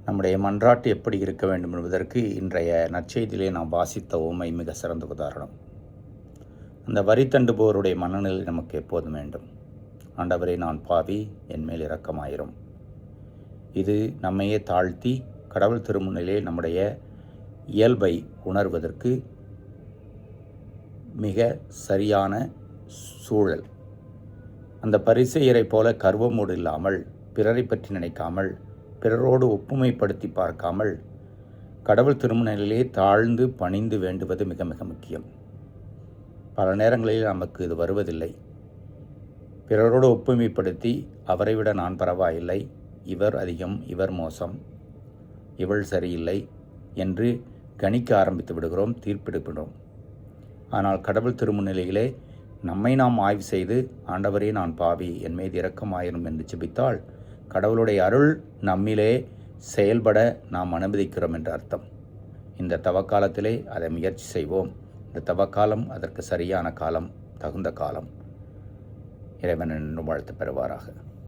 நம்முடைய மன்றாட்டு எப்படி இருக்க வேண்டும் என்பதற்கு இன்றைய நற்செய்தியிலே நாம் வாசித்த உவமை மிக சிறந்த உதாரணம். அந்த வரி தண்டுபவருடைய மனநிலை நமக்கு எப்போதும் வேண்டும். ஆண்டவரே, நான் பாவி, என் மேல் இரக்கமாயிரும். இது நம்மையே தாழ்த்தி கடவுள் திருமுன்னிலே நம்முடைய இயல்பை உணர்வதற்கு மிக சரியான சூழல். அந்த பரிசேயரை போல கர்வமோடு இல்லாமல், பிறரை பற்றி நினைக்காமல், பிறரோடு ஒப்புமைப்படுத்தி பார்க்காமல், கடவுள் திருமுன்னிலே தாழ்ந்து பணிந்து வேண்டுவது மிக மிக முக்கியம். பல நேரங்களில் நமக்கு இது வருவதில்லை. பிறரோடு ஒப்புமைப்படுத்தி அவரை விட நான் பரவாயில்லை, இவர் அதிகம், இவர் மோசம், இவள் சரியில்லை என்று கணிக்க ஆரம்பித்து விடுகிறோம், தீர்ப்பிடுகிறோம். ஆனால் கடவுள் திருமுன்னிலையிலே நம்மை நாம் ஆய்வு செய்து, ஆண்டவரே, நான் பாவி, என் மீது இரக்கமாயிரும் என்று ஜெபித்தால் கடவுளுடைய அருள் நம்மிலே செயல்பட நாம் அனுமதிக்கிறோம் என்ற அர்த்தம். இந்த தவக்காலத்திலே அதை முயற்சி செய்வோம். இந்த தவக்காலம் அதற்கு சரியான காலம், தகுந்த காலம். இறைவன் என்று வாழ்த்து பெறுவாராக.